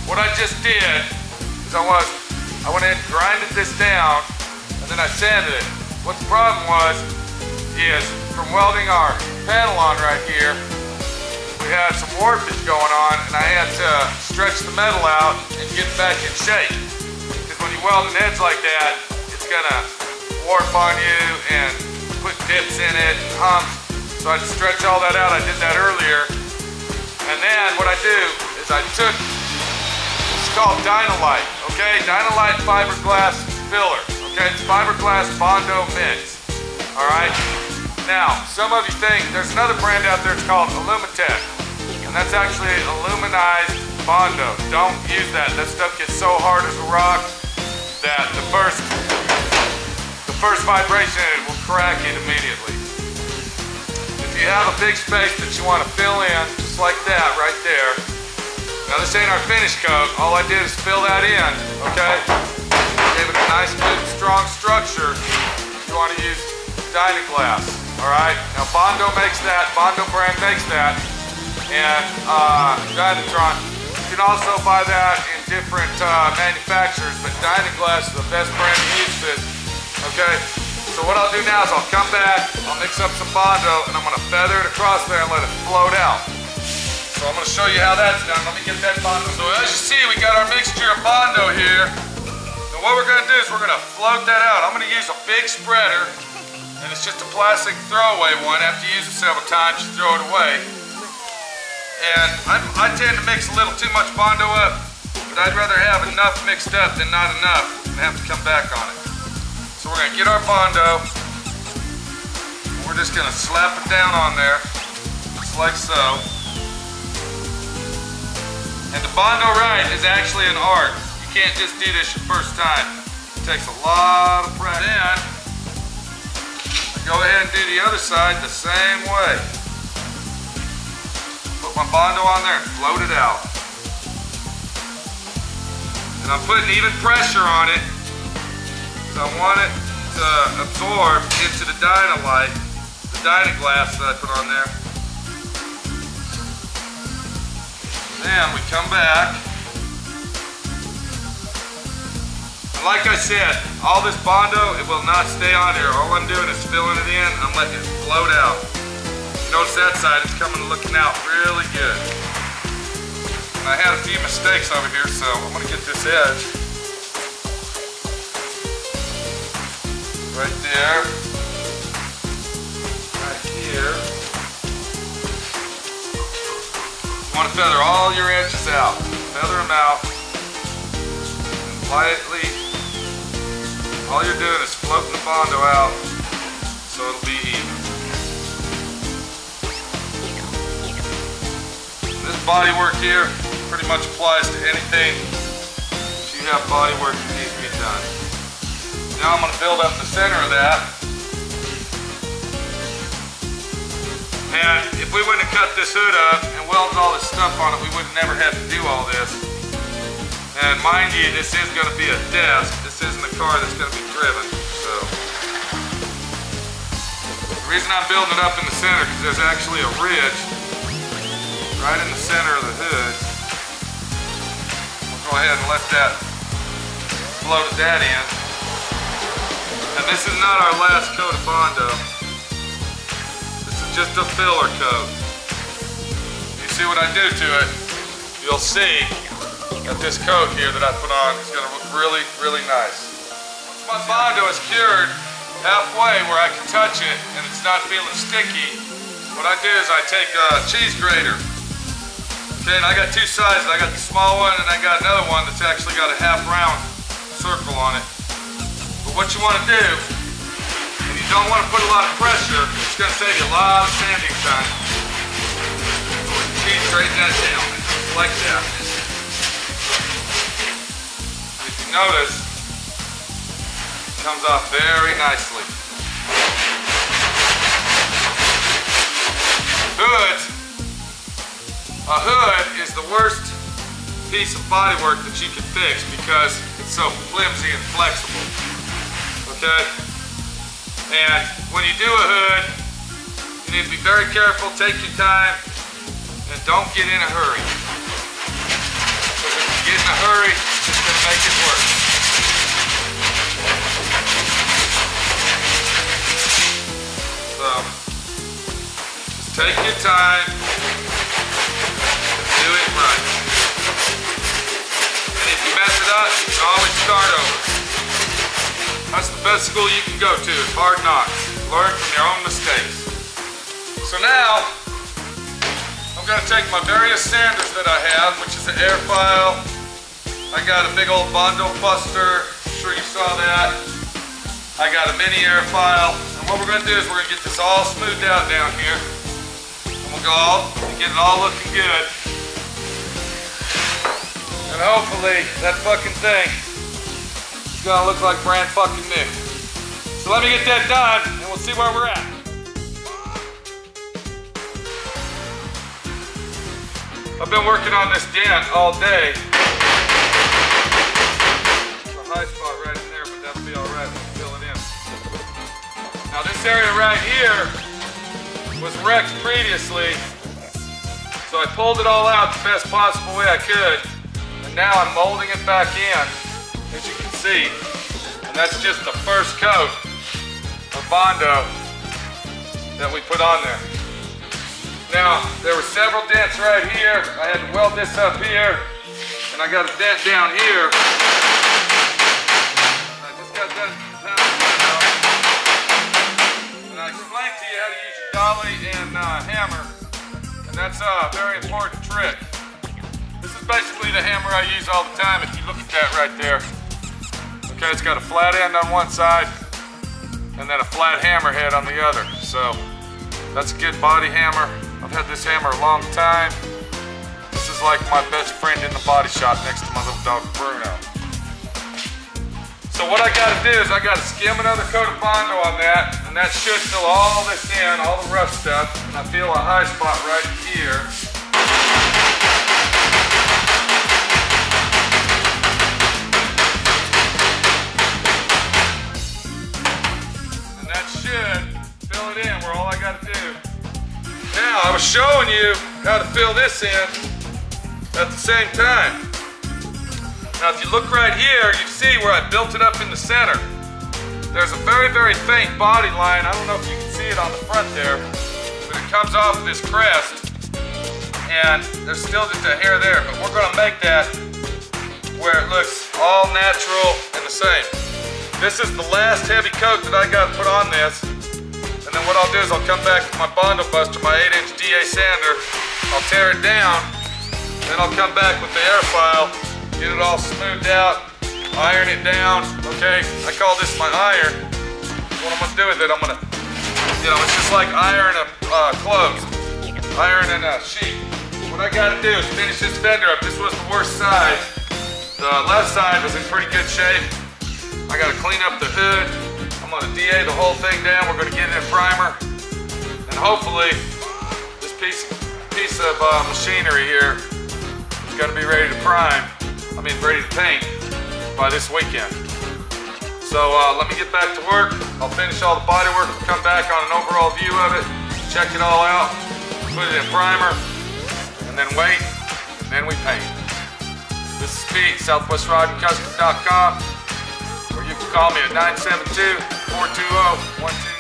what I just did is I went in and grinded this down, and then I sanded it. What the problem was is from welding our panel on right here, we had some warpage going on, and I had to stretch the metal out and get it back in shape. Because when you weld an edge like that, it's gonna warp on you and put dips in it and humps. So I had to stretch all that out. I did that earlier. And then what I do is I took, it's called Dynalite, okay? Dynalite fiberglass filler, okay? It's fiberglass Bondo mix, all right? Now, some of you think there's another brand out there, it's called Alumitech, and that's actually aluminized Bondo. Don't use that. That stuff gets so hard as a rock that the first vibration it will crack it immediately. If you have a big space that you want to fill in, just like that right there. Now this ain't our finish coat. All I did is fill that in, okay? Gave it a nice, good, strong structure. You want to use Dynaglass, all right? Now Bondo makes that. Bondo brand makes that, and Dynatron. You can also buy that in different manufacturers, but Dynaglass is the best brand to use this. Okay, so what I'll do now is I'll come back, I'll mix up some Bondo, and I'm gonna feather it across there and let it float out. So I'm gonna show you how that's done. Let me get that Bondo. So as you see, we got our mixture of Bondo here. And what we're gonna do is we're gonna float that out. I'm gonna use a big spreader, and it's just a plastic throwaway one. After you use it several times, you throw it away. And I tend to mix a little too much Bondo up, but I'd rather have enough mixed up than not enough and have to come back on it. So we're gonna get our Bondo, and we're just gonna slap it down on there, just like so. And the Bondo right is actually an art. You can't just do this your first time. It takes a lot of practice. Then, I go ahead and do the other side the same way. Put my Bondo on there and float it out. And I'm putting even pressure on it, I want it to absorb into the Dynalite, the Dynaglass that I put on there. Then we come back. And like I said, all this Bondo, it will not stay on here. All I'm doing is filling it in, I'm letting it float out. Notice that side, it's coming looking out really good. And I had a few mistakes over here, so I'm gonna get this edge. Right there, right here. You want to feather all your edges out. Feather them out. And lightly, all you're doing is floating the Bondo out so it'll be even. This body work here pretty much applies to anything if you have body work that needs to be done. Now I'm going to build up the center of that. And if we wouldn't have cut this hood up and welded all this stuff on it, we would never have to do all this. And mind you, this is going to be a desk. This isn't a car that's going to be driven. So the reason I'm building it up in the center is there's actually a ridge right in the center of the hood. I'll go ahead and let that float that in. And this is not our last coat of Bondo. This is just a filler coat. You see what I do to it, you'll see that this coat here that I put on is gonna look really, really nice. Once my Bondo is cured halfway where I can touch it and it's not feeling sticky, what I do is I take a cheese grater. Okay, and I got two sizes. I got the small one and I got another one that's actually got a half round circle on it. What you want to do, and you don't want to put a lot of pressure, it's going to save you a lot of sanding time. You straighten that down, like that. If you notice, it comes off very nicely. Hoods. A hood is the worst piece of bodywork that you can fix because it's so flimsy and flexible. Okay? And when you do a hood, you need to be very careful, take your time, and don't get in a hurry. is going to make it work. So, just take your time and do it right. And if you mess it up, you can always start over. That's the best school you can go to, is hard knocks. Learn from your own mistakes. So now, I'm going to take my various sanders that I have, which is an air file. I got a big old Bondo Buster. I'm sure you saw that. I got a mini air file. And what we're going to do is we're going to get this all smoothed out down here. And we'll go and get it all looking good. And hopefully that fucking thing is going to look like brand fucking new. So let me get that done and we'll see where we're at. I've been working on this dent all day. There's a high spot right in there, but that'll be alright when we fill it in. Now this area right here was wrecked previously, so I pulled it all out the best possible way I could, and now I'm molding it back in, as you can see. And that's just the first coat of Bondo that we put on there. Now, there were several dents right here. I had to weld this up here, and I got a dent down here. I just got that out. And I explained to you how to use your dolly and hammer, and that's a very important trick. This is basically the hammer I use all the time. If you look at that right there, okay, it's got a flat end on one side, and then a flat hammerhead on the other. So that's a good body hammer. I've had this hammer a long time. This is like my best friend in the body shop next to my little dog Bruno. So what I gotta do is I gotta skim another coat of Bondo on that, and that should fill all this in, all the rough stuff. And I feel a high spot right here. And that should fill it in where all I gotta do. Now, I was showing you how to fill this in at the same time. Now, if you look right here, you see where I built it up in the center. There's a very, very faint body line. I don't know if you can see it on the front there, but it comes off of this crest, and there's still just a hair there, but we're gonna make that where it looks all natural and the same. This is the last heavy coat that I got put on this. And then what I'll do is I'll come back with my Bondo Buster, my 8-inch DA sander. I'll tear it down. Then I'll come back with the air file, get it all smoothed out, iron it down. Okay, I call this my iron. What I'm gonna do with it, I'm gonna, it's just like iron clothes, iron and a sheet. What I gotta do is finish this fender up. This was the worst side. The left side was in pretty good shape. I gotta clean up the hood. I'm gonna DA the whole thing down. We're gonna get it in primer, and hopefully this piece of machinery here is gonna be ready to ready to paint by this weekend. So let me get back to work. I'll finish all the body work, come back on an overall view of it, check it all out, put it in primer, and then wait, and then we paint. This is Pete, SouthwestRidingCustom.com. Or you can call me at 972-420-12